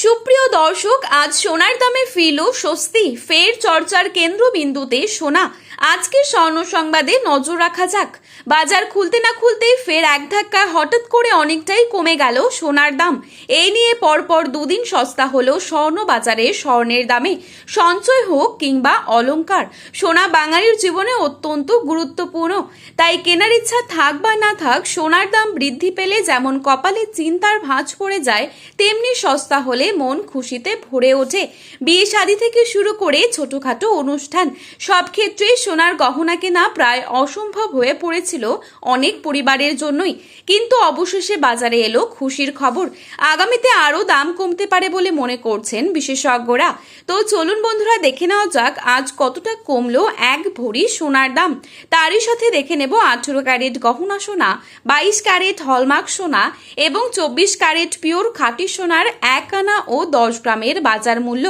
সুপ্রিয় দর্শক, আজ সোনার দামে ফিরল স্বস্তি। ফের চর্চার কেন্দ্রবিন্দুতে সোনা। আজকের স্বর্ণ সংবাদে নজর রাখা যাক। বাজার খুলতে না খুলতেই ফের এক ধাক্কায় হঠাৎ করে অনেকটাই কমে গেল সোনার দাম। এই নিয়ে পরপর দুদিন সস্তা হলো স্বর্ণ বাজারে স্বর্ণের দামে। সঞ্চয় হোক কিংবা অলংকার, সোনা বাঙালির জীবনে অত্যন্ত গুরুত্বপূর্ণ। তাই কেনার ইচ্ছা থাক বা না থাক, সোনার দাম বৃদ্ধি পেলে যেমন কপালে চিন্তার ভাঁজ পড়ে যায়, তেমনি সস্তা হলে মন খুশিতে ভরে ওঠে। বিয়ে শাদী থেকে শুরু করে ছোটখাটো অনুষ্ঠান, সব ক্ষেত্রেই সোনার গহনা কেনা প্রায় অসম্ভব হয়ে পড়েছিল অনেক পরিবারের জন্যই। কিন্তু অবশেষে বাজারে এলো খুশির খবর। আগামীতে আরো দাম কমতে পারে বলে মনে করছেন বিশেষজ্ঞরা। তো চলুন বন্ধুরা, দেখে নেওয়া যাক আজ কতটা কমলো এক ভরি সোনার দাম। তারই সাথে দেখে নেব 18 ক্যারেট গহনা সোনা, 22 ক্যারেট হলমার্ক সোনা এবং 24 ক্যারেট পিওর খাঁটি সোনার 1 আনা ও 10 গ্রামের বাজার মূল্য।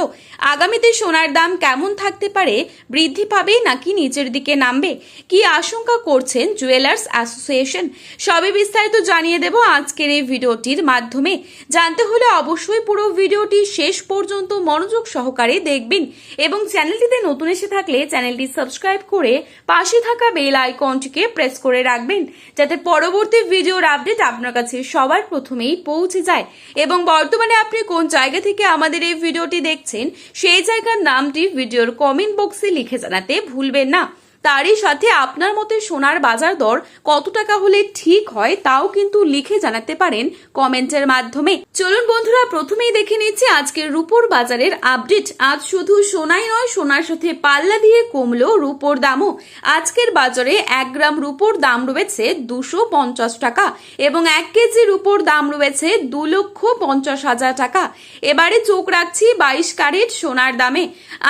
আগামীতে সোনার দাম কেমন থাকতে পারে, বৃদ্ধি পাবে নাকি নিচের দিকে নামবে, কি আশঙ্কা করছেন জুয়েলার্স অ্যাসোসিয়েশন, সবই বিস্তারিত জানিয়ে দেব আজকের এই ভিডিওটির মাধ্যমে। জানতে হলে অবশ্যই পুরো ভিডিওটি শেষ পর্যন্ত মনোযোগ সহকারে দেখবেন এবং চ্যানেলটিতে নতুন এসে থাকলে চ্যানেলটি সাবস্ক্রাইব করে পাশে থাকা বেল আইকনটিকে প্রেস করে রাখবেন, যাতে পরবর্তী ভিডিওর আপডেট আপনার কাছে সবার প্রথমেই পৌঁছে যায়। এবং বর্তমানে আপনি কোন জায়গা থেকে আমাদের এই ভিডিওটি দেখছেন, সেই জায়গার নামটি ভিডিওর কমেন্ট বক্সে লিখে জানাতে ভুলবেন না। তারই সাথে আপনার মতে সোনার বাজার দর কত টাকা হলে ঠিক হয়, তাও কিন্তু লিখে জানাতে পারেন কমেন্টের মাধ্যমে। চলুন বন্ধুরা, প্রথমেই দেখে নিচ্ছি আজকের রূপোর বাজারের আপডেট। আজ শুধু সোনাই নয়, সোনার সাথে পাল্লা দিয়ে কমলো রূপোর দামও। আজকের বাজারে 1 গ্রাম রূপোর দাম রয়েছে 250 টাকা এবং 1 কেজি রূপোর দাম রয়েছে 2,50,000 টাকা। এবারে চোখ রাখছি 22 ক্যারেট সোনার দামে।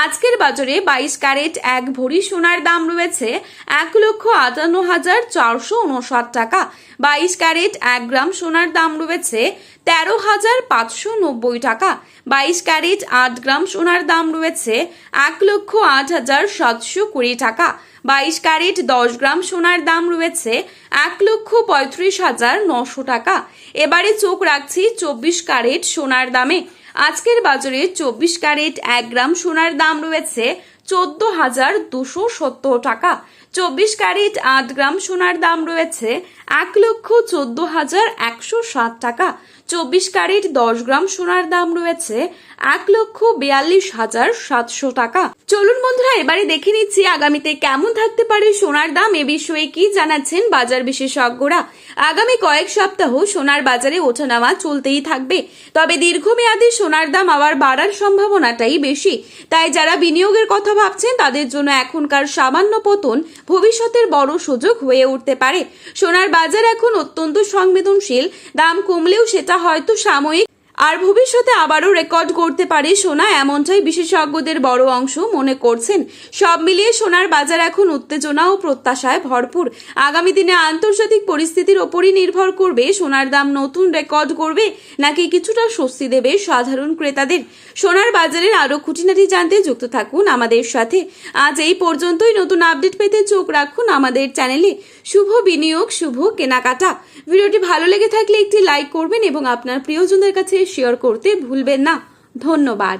আজকের বাজারে 22 ক্যারেট 1 ভরি সোনার দাম রয়েছে 1,58,459 টাকা। 22 ক্যারেট 1 গ্রাম সোনার দাম রয়েছে 13,590 টাকা। 22 ক্যারেট 8 গ্রাম সোনার দাম রয়েছে 1,08,720 টাকা। 22 ক্যারেট 10 গ্রাম সোনার দাম রয়েছে 1,35,900 টাকা। এবারে চোখ রাখছি 24 ক্যারেট সোনার দামে। আজকের বাজারে 24 ক্যারেট 1 গ্রাম সোনার দাম রয়েছে 14,270 টাকা। 24 ক্যারেট 8 গ্রাম সোনার দাম রয়েছে 1,14,160 টাকা। 24 ক্যারেট 10 গ্রাম সোনার দাম রয়েছে 1,42,700 টাকা। চলুন বন্ধুরা, এবারে দেখে নিচ্ছি আগামীতে কেমন থাকতে পারে সোনার দাম। এ বিষয়ে কি জানাচ্ছেন বাজার বিশেষজ্ঞরা। আগামী কয়েক সপ্তাহ সোনার বাজারে ওঠানামা চলতেই থাকবে, তবে দীর্ঘমেয়াদী সোনার দাম আবার বাড়ার সম্ভাবনাটাই বেশি। তাই যারা বিনিয়োগের কথা ভাবছেন, তাদের জন্য এখনকার সামান্য পতন ভবিষ্যতের বড় সুযোগ হয়ে উঠতে পারে। সোনার বাজার এখন অত্যন্ত সংবেদনশীল। দাম কমলেও সেটা হয়তো সাময়িক, আর ভবিষ্যতে আবারও রেকর্ড করতে পারে সোনা, এমনটাই বিশেষজ্ঞদের বড় অংশ মনে করছেন। সব মিলিয়ে সোনার বাজার এখন উত্তেজনা ও প্রত্যাশায় ভরপুর। আগামী দিনে আন্তর্জাতিক পরিস্থিতির ওপরই নির্ভর করবে সোনার দাম নতুন রেকর্ড করবে নাকি কিছুটা স্বস্তি দেবে সাধারণ ক্রেতাদের। সোনার বাজারের আরো খুঁটিনাটি জানতে যুক্ত থাকুন আমাদের সাথে। আজ এই পর্যন্তই। নতুন আপডেট পেতে চোখ রাখুন আমাদের চ্যানেলে। শুভ বিনিয়োগ, শুভ কেনাকাটা। ভিডিওটি ভালো লেগে থাকলে একটি লাইক করবেন এবং আপনার প্রিয়জনদের কাছে শেয়ার করতে ভুলবেন না। ধন্যবাদ।